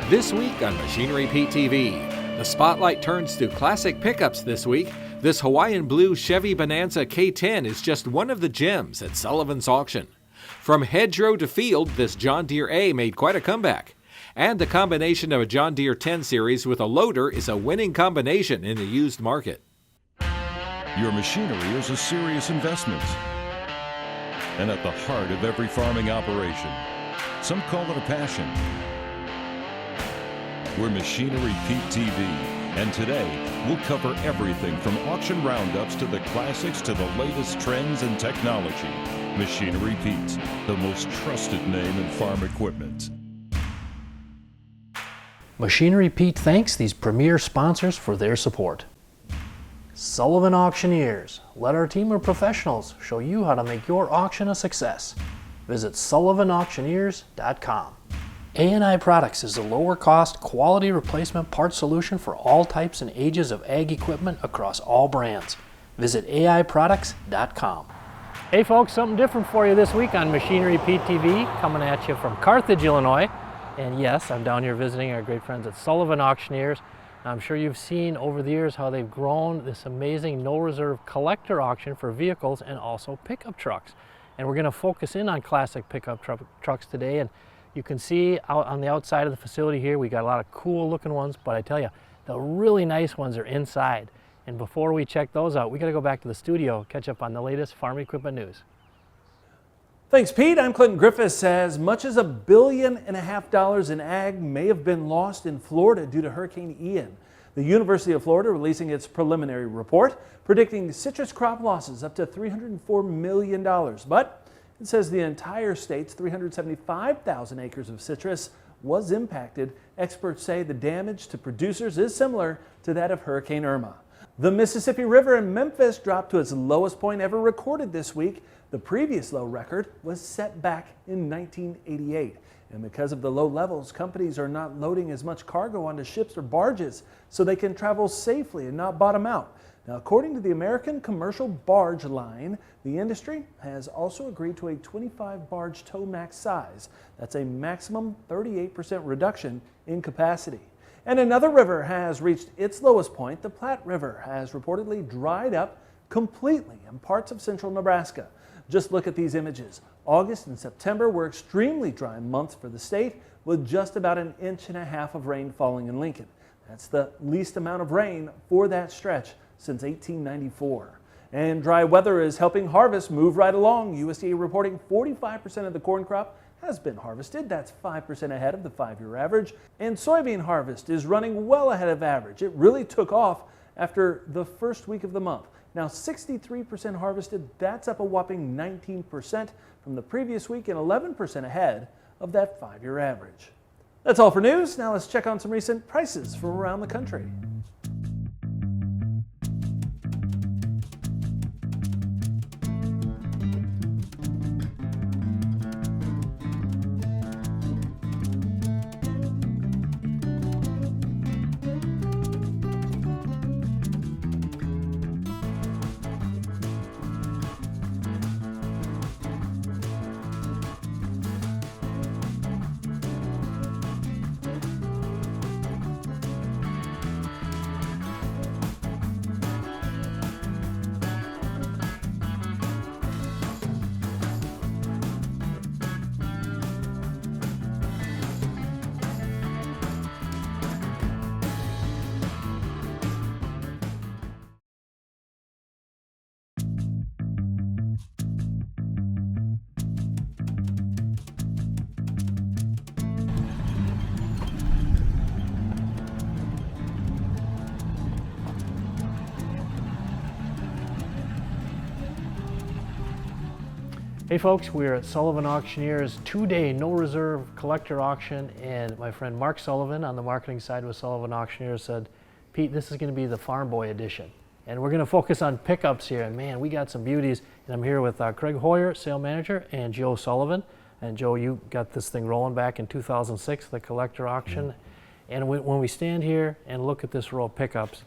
This week on Machinery Pete TV, the spotlight turns to classic pickups this week. This Hawaiian blue Chevy Bonanza K10 is just one of the gems at Sullivan's Auction. From hedgerow to field, this John Deere A made quite a comeback. And the combination of a John Deere 10 Series with a loader is a winning combination in the used market. Your machinery is a serious investment and at the heart of every farming operation. Some call it a passion. We're Machinery Pete TV, and today we'll cover everything from auction roundups to the classics to the latest trends and technology. Machinery Pete, the most trusted name in farm equipment. Machinery Pete thanks these premier sponsors for their support. Sullivan Auctioneers. Let our team of professionals show you how to make your auction a success. Visit sullivanauctioneers.com. A&I Products is a lower cost, quality replacement parts solution for all types and ages of ag equipment across all brands. Visit aiproducts.com. Hey folks, something different for you this week on Machinery Pete TV, coming at you from Carthage, Illinois. And yes, I'm down here visiting our great friends at Sullivan Auctioneers. I'm sure you've seen over the years how they've grown this amazing no-reserve collector auction for vehicles and also pickup trucks. And we're going to focus in on classic pickup trucks today. And you can see out on the outside of the facility here, we got a lot of cool looking ones, but I tell you, the really nice ones are inside. And before we check those out, we got to go back to the studio, catch up on the latest farm equipment news. Thanks, Pete. I'm Clinton Griffiths. As much as $1.5 billion in ag may have been lost in Florida due to Hurricane Ian. The University of Florida releasing its preliminary report, predicting citrus crop losses up to $304 million. But it says the entire state's 375,000 acres of citrus was impacted. Experts say the damage to producers is similar to that of Hurricane Irma. The Mississippi River in Memphis dropped to its lowest point ever recorded this week. The previous low record was set back in 1988. And because of the low levels, companies are not loading as much cargo onto ships or barges so they can travel safely and not bottom out. Now, according to the American Commercial Barge Line, the industry has also agreed to a 25 barge tow max size. That's a maximum 38% reduction in capacity. And another river has reached its lowest point. The Platte River has reportedly dried up completely in parts of central Nebraska. Just look at these images. August and September were extremely dry months for the state, with just about 1.5 inches of rain falling in Lincoln. That's the least amount of rain for that stretch since 1894. And dry weather is helping harvest move right along. USDA reporting 45% of the corn crop has been harvested. That's 5% ahead of the 5-year average. And soybean harvest is running well ahead of average. It really took off after the first week of the month. Now 63% harvested. That's up a whopping 19% from the previous week and 11% ahead of that 5-year average. That's all for news. Now let's check on some recent prices from around the country. Hey folks, we're at Sullivan Auctioneers 2-day no reserve collector auction, and my friend Mark Sullivan on the marketing side with Sullivan Auctioneers said, Pete, this is going to be the Farm Boy edition. And we're going to focus on pickups here, and man, we got some beauties. And I'm here with Craig Hoyer, sale manager, and Joe Sullivan. And Joe, you got this thing rolling back in 2006, the collector auction. And when we stand here and look at this row of pickups,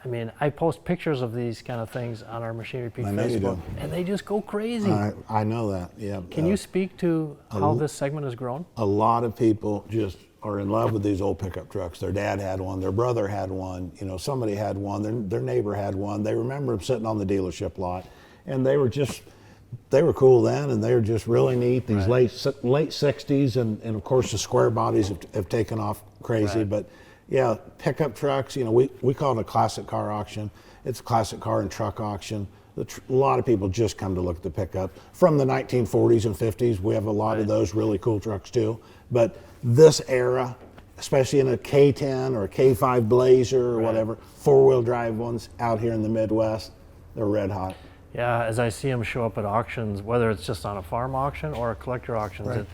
I mean, I post pictures of these kind of things on our Machinery Pete Facebook, and they just go crazy. I know that, yeah. Can you speak to how this segment has grown? A lot of people just are in love with these old pickup trucks. Their dad had one, their brother had one, you know, somebody had one, their neighbor had one. They remember them sitting on the dealership lot, and they were cool then, and they were just really neat. These late 60s, and of course the square bodies have taken off crazy. Right. But yeah, pickup trucks, you know, we call it a classic car auction. It's a classic car and truck auction. A lot of people just come to look at the pickup. From the 1940s and 50s, we have a lot of those really cool trucks too. But this era, especially in a K10 or a K5 Blazer or whatever, four-wheel drive ones out here in the Midwest, they're red hot. Yeah, as I see them show up at auctions, whether it's just on a farm auction or a collector auctions,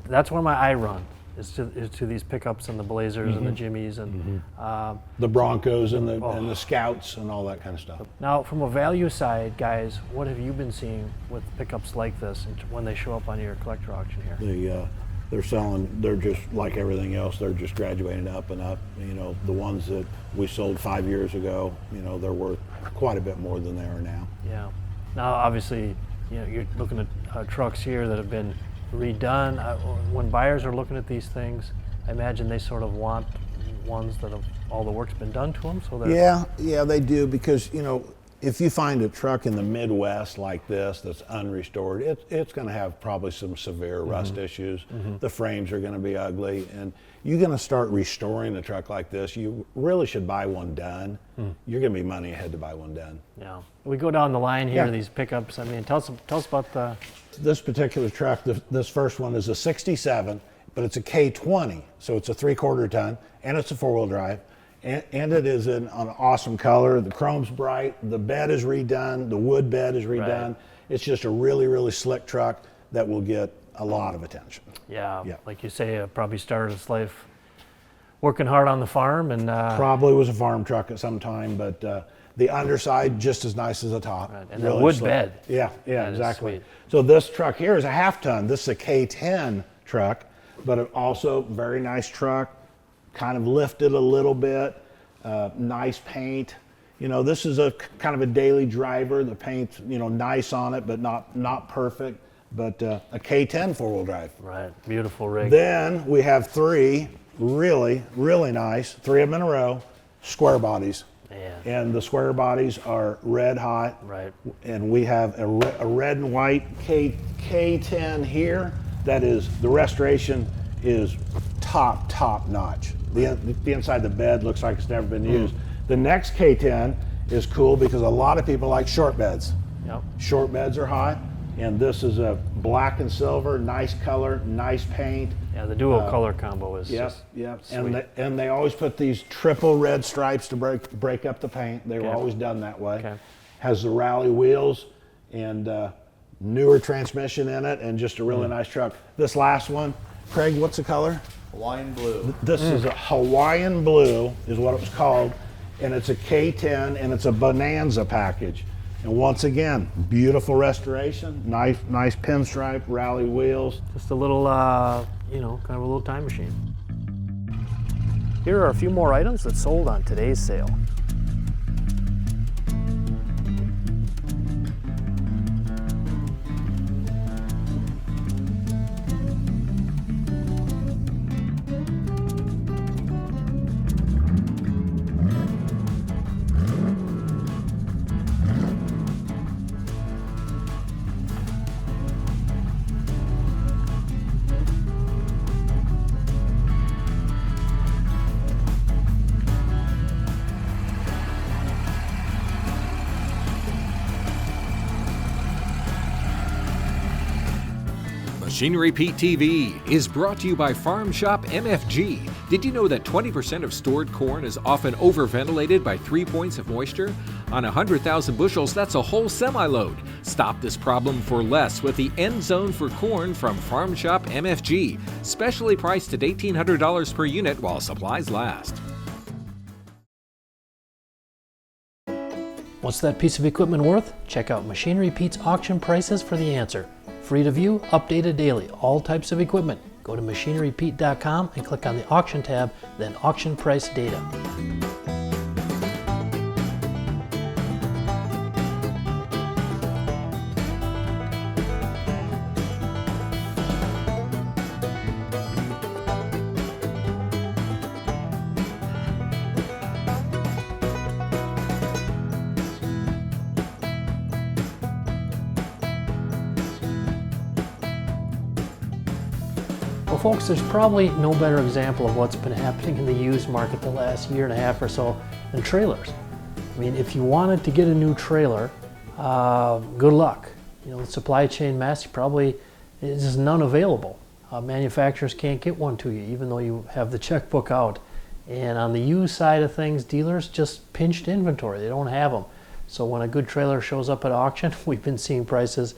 that's where my eye run is to these pickups and the Blazers and the Jimmies and The Broncos and the Scouts and all that kind of stuff. Now, from a value side, guys, what have you been seeing with pickups like this when they show up on your collector auction here? They're just like everything else, they're just graduating up and up. You know, the ones that we sold 5 years ago, you know, they're worth quite a bit more than they are now. Yeah. Now, obviously, you know, you're looking at trucks here that have been redone. When buyers are looking at these things, I imagine they sort of want ones that have all the work's been done to them. So yeah, they do, because, you know, if you find a truck in the Midwest like this that's unrestored, it's going to have probably some severe rust issues. The frames are going to be ugly, and you're going to start restoring a truck like this. You really should buy one done. You're going to be money ahead to buy one done. Yeah. We go down the line here, these pickups. I mean, tell us about this particular truck. This first one is a 67, but it's a K20, so it's a 3/4 ton, and it's a four-wheel drive. And it is in an awesome color. The chrome's bright, the bed is redone, the wood bed is redone. Right. It's just a really, really slick truck that will get a lot of attention. Yeah. Like you say, probably started its life working hard on the farm. And probably was a farm truck at some time, but the underside just as nice as the top. Right. And really the wood bed. Yeah, exactly. So this truck here is a half ton. This is a K10 truck, but also very nice truck. Kind of lifted a little bit, nice paint. You know, this is a kind of a daily driver. The paint's, you know, nice on it, but not perfect. But a K10 four-wheel drive. Right, beautiful rig. Then we have three really, really nice, 3 of them in a row, square bodies. Man. And the square bodies are red hot. Right. And we have a red and white K10 here. That is, the restoration is top notch. The inside of the bed looks like it's never been used. The next K10 is cool because a lot of people like short beds. Yep. Short beds are hot, and this is a black and silver, nice color, nice paint. Yeah, the dual color combo is just sweet. And they always put these triple red stripes to break up the paint. They were always done that way. Okay. Has the rally wheels and newer transmission in it, and just a really nice truck. This last one, Craig, what's the color? Hawaiian blue. This is a Hawaiian blue, is what it was called, and it's a K10, and it's a Bonanza package. And once again, beautiful restoration, nice pinstripe, rally wheels. Just a little, you know, kind of a little time machine. Here are a few more items that sold on today's sale. Machinery Pete TV is brought to you by Farm Shop MFG. Did you know that 20% of stored corn is often overventilated by 3 points of moisture? On 100,000 bushels, that's a whole semi-load. Stop this problem for less with the End Zone for Corn from Farm Shop MFG, specially priced at $1,800 per unit while supplies last. What's that piece of equipment worth? Check out Machinery Pete's auction prices for the answer. Free to view, updated daily, all types of equipment. Go to machinerypete.com and click on the auction tab, then auction price data. folks, there's probably no better example of what's been happening in the used market the last year and a half or so than trailers. I mean, if you wanted to get a new trailer, good luck. You know, the supply chain mess, probably is none available. Manufacturers can't get one to you, even though you have the checkbook out. And on the used side of things, dealers just pinched inventory. They don't have them. So when a good trailer shows up at auction, we've been seeing prices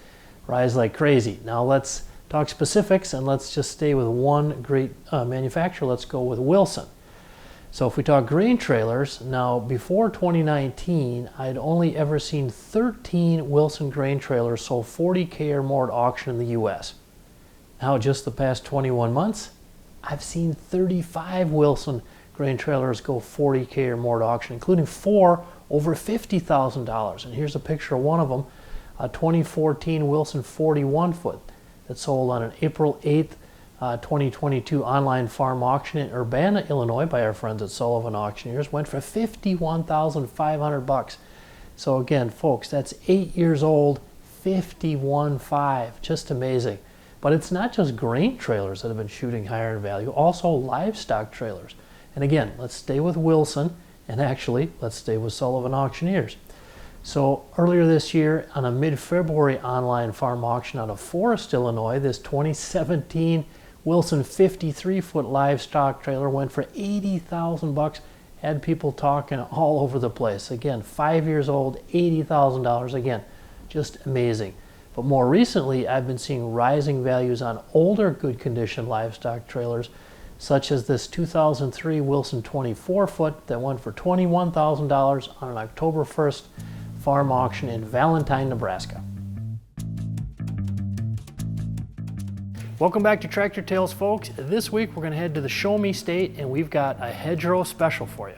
rise like crazy. Now let's talk specifics, and let's just stay with one great manufacturer. Let's go with Wilson. So if we talk grain trailers, now before 2019, I'd only ever seen 13 Wilson grain trailers sold 40K or more at auction in the US. Now just the past 21 months, I've seen 35 Wilson grain trailers go 40K or more at auction, including 4 over $50,000. And here's a picture of one of them, a 2014 Wilson 41 foot that sold on an April 8th, 2022 online farm auction in Urbana, Illinois by our friends at Sullivan Auctioneers. Went for $51,500. So again, folks, that's 8 years old, $51,500, just amazing. But it's not just grain trailers that have been shooting higher in value, also livestock trailers. And again, let's stay with Wilson, and actually, let's stay with Sullivan Auctioneers. So earlier this year, on a mid-February online farm auction out of Forest, Illinois, this 2017 Wilson 53-foot livestock trailer went for $80,000, had people talking all over the place. Again, 5 years old, $80,000, again, just amazing. But more recently, I've been seeing rising values on older good condition livestock trailers, such as this 2003 Wilson 24-foot that went for $21,000 on an October 1st farm auction in Valentine, Nebraska. Welcome back to Tractor Tales, folks. This week we're going to head to the Show Me State, and we've got a hedgerow special for you.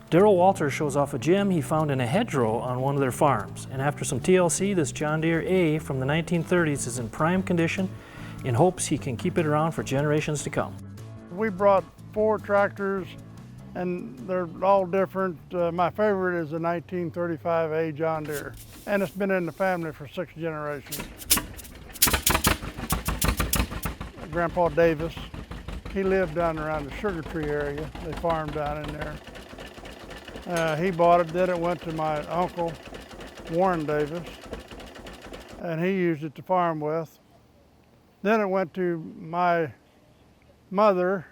Darrell Walter shows off a gem he found in a hedgerow on one of their farms. And after some TLC, this John Deere A from the 1930s is in prime condition in hopes he can keep it around for generations to come. We brought 4 tractors, and they're all different. My favorite is the 1935 A John Deere, and it's been in the family for 6 generations. Grandpa Davis, he lived down around the Sugar Tree area. They farmed down in there. He bought it, then it went to my uncle, Warren Davis, and he used it to farm with. Then it went to my mother,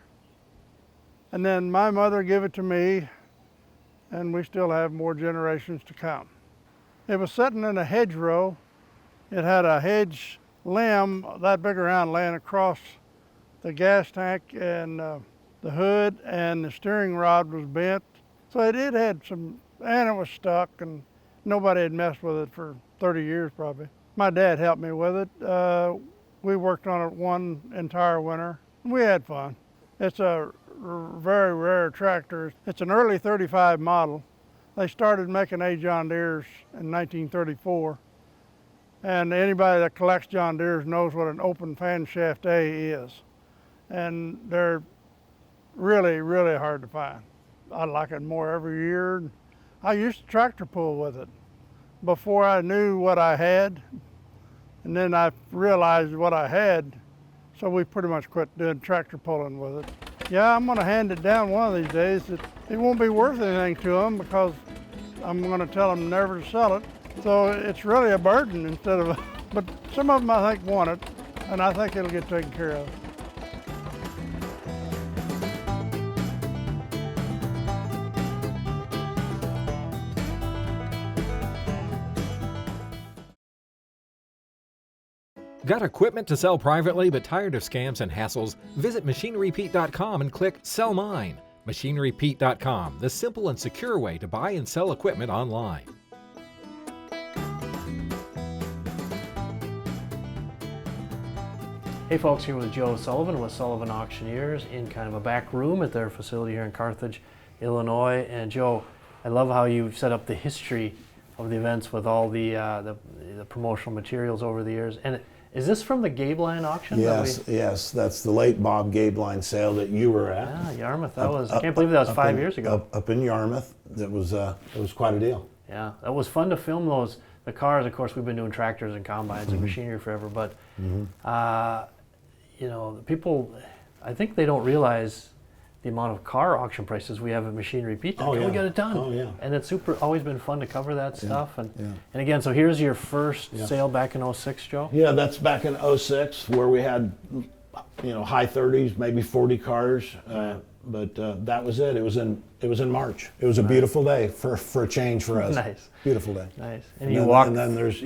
and then my mother gave it to me, and we still have more generations to come. It was sitting in a hedgerow. It had a hedge limb that big around laying across the gas tank, and the hood and the steering rod was bent. So it had some, and it was stuck, and nobody had messed with it for 30 years probably. My dad helped me with it. We worked on it one entire winter. We had fun. It's a very rare tractor. It's an early 35 model. They started making A John Deeres in 1934. And anybody that collects John Deeres knows what an open fan shaft A is. And they're really, really hard to find. I like it more every year. I used to tractor pull with it before I knew what I had. And then I realized what I had, so we pretty much quit doing tractor pulling with it. Yeah, I'm gonna hand it down one of these days. It won't be worth anything to them because I'm gonna tell them never to sell it. So it's really a burden instead of but some of them I think want it, and I think it'll get taken care of. Got equipment to sell privately but tired of scams and hassles? Visit MachineryPete.com and click Sell Mine. MachineryPete.com, the simple and secure way to buy and sell equipment online. Hey folks, here with Joe Sullivan with Sullivan Auctioneers in kind of a back room at their facility here in Carthage, Illinois. And Joe, I love how you set up the history of the events with all the promotional materials over the years. And is this from the Gabeline auction? Yes, that's the late Bob Gabeline sale that you were at. Yeah, Yarmouth. That was, I can't believe that was 5 years ago. Up in Yarmouth. It was quite a deal. Yeah, that was fun to film the cars. Of course, we've been doing tractors and combines and machinery forever, but you know, people, I think they don't realize the amount of car auction prices we have at Machinery Pete. Oh, We yeah. get it done. Oh, yeah. And it's always been fun to cover that stuff. And yeah. and again, so here's your first Yeah. sale back in '06, Joe? Yeah, that's back in '06 where we had, high 30s, maybe 40 cars. But that was it. It was in March. It was a beautiful day for a change for us. Nice. Beautiful day. Nice. And you then, walk and then there's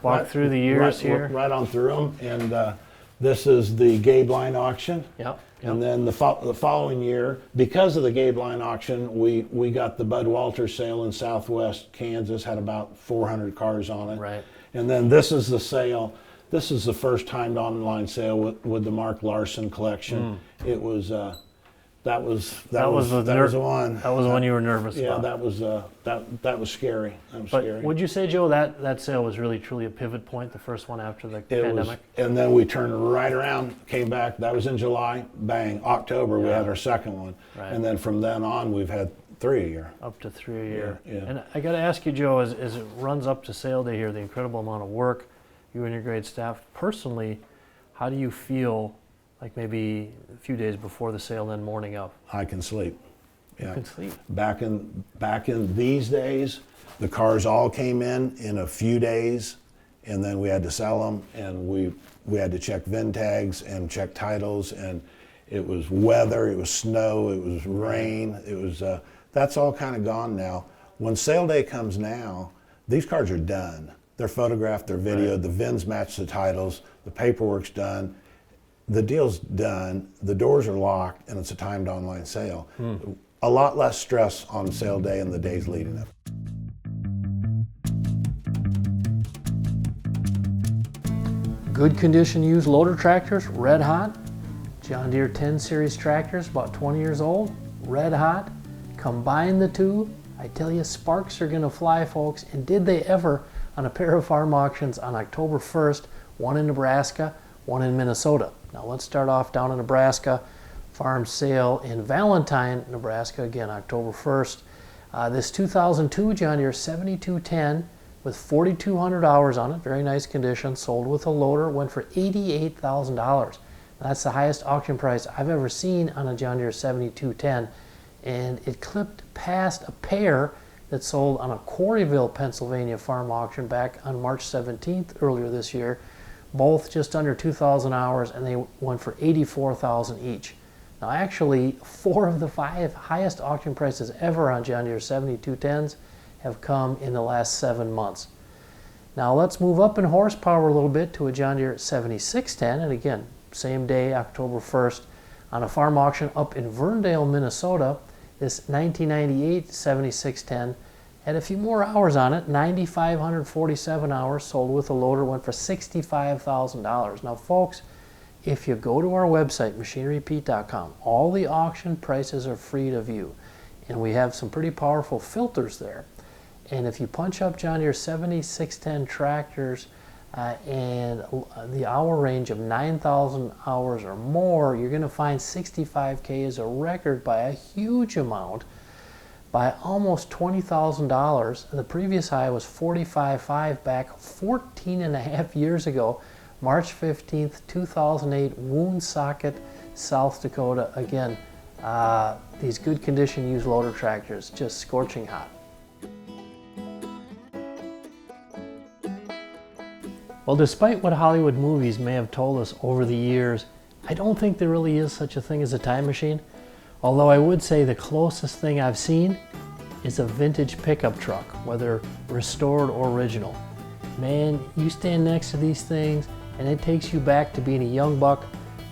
walk through the years here. Right on through them. And this is the Gabe Line auction. Yep. And then the following year, because of the Gabe Line auction, we got the Bud Walters sale in Southwest Kansas, had about 400 cars on it. Right. And then this is the sale. This is the first timed online sale with the Mark Larson collection. It was that was the one. That was the one you were nervous Yeah, about. that was scary. That was But scary. would you say, Joe, that sale was really truly a pivot point, the first one after the pandemic? And then we turned right around, came back. That was in July. Bang, October we had our second one, Right. and then from then on we've had 3 a year. Up to 3 a year. Yeah. And I got to ask you, Joe, as it runs up to sale day here, the incredible amount of work, you and your great staff, personally, how do you feel like maybe a few days before the sale, then morning of? I can sleep. Yeah. You can sleep. Back in these days, the cars all came in a few days, and then we had to sell them, and we had to check VIN tags and check titles, and it was weather, it was snow, it was rain, it was that's all kind of gone now. When sale day comes now, these cars are done. They're photographed, they're videoed, the VINs match the titles, the paperwork's done, the deal's done, the doors are locked, and it's a timed online sale. A lot less stress on sale day and the days leading up. Good condition used loader tractors, red hot. John Deere 10 series tractors, about 20 years old, red hot. Combine the two, I tell you, sparks are gonna fly, folks. And did they ever on a pair of farm auctions on October 1st, one in Nebraska, one in Minnesota. Now let's start off down in Nebraska. Farm sale in Valentine, Nebraska, again October 1st. This 2002 John Deere 7210 with 4,200 hours on it, very nice condition, sold with a loader, went for $88,000. That's the highest auction price I've ever seen on a John Deere 7210, and it clipped past a pair that sold on a Quarryville, Pennsylvania farm auction back on March 17th earlier this year, both just under 2,000 hours, and they went for $84,000 each. Now actually, 4 of the 5 highest auction prices ever on John Deere 7210s have come in the last 7 months. Now let's move up in horsepower a little bit to a John Deere 7610, and again, same day, October 1st, on a farm auction up in Verndale, Minnesota. This 1998 7610 had a few more hours on it, 9,547 hours, sold with a loader, went for $65,000. Now folks, if you go to our website, machinerypete.com, all the auction prices are free to view, and we have some pretty powerful filters there. And if you punch up John Deere 7610 tractors and the hour range of 9,000 hours or more, you're going to find 65K is a record by a huge amount, by almost $20,000. The previous high was 45.5 back 14 and a half years ago, March 15th, 2008, Woonsocket, South Dakota. Again, these good condition used loader tractors, just scorching hot. Well, despite what Hollywood movies may have told us over the years, I don't think there really is such a thing as a time machine. Although I would say the closest thing I've seen is a vintage pickup truck, whether restored or original. Man, you stand next to these things and it takes you back to being a young buck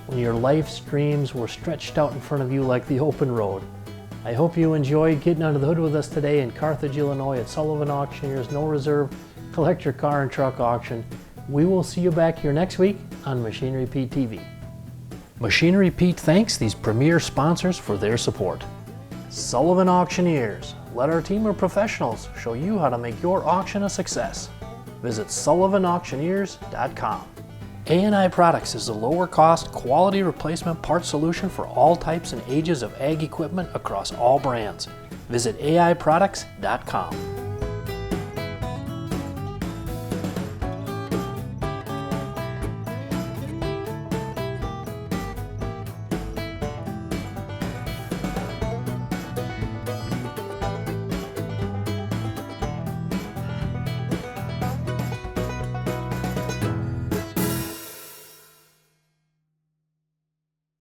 when your life's dreams were stretched out in front of you like the open road. I hope you enjoyed getting under the hood with us today in Carthage, Illinois at Sullivan Auctioneers No Reserve Collect Your Car and Truck Auction. We will see you back here next week on Machinery Pete TV. Machinery Pete thanks these premier sponsors for their support. Sullivan Auctioneers. Let our team of professionals show you how to make your auction a success. Visit sullivanauctioneers.com. A&I Products is a lower cost, quality replacement part solution for all types and ages of ag equipment across all brands. Visit aiproducts.com.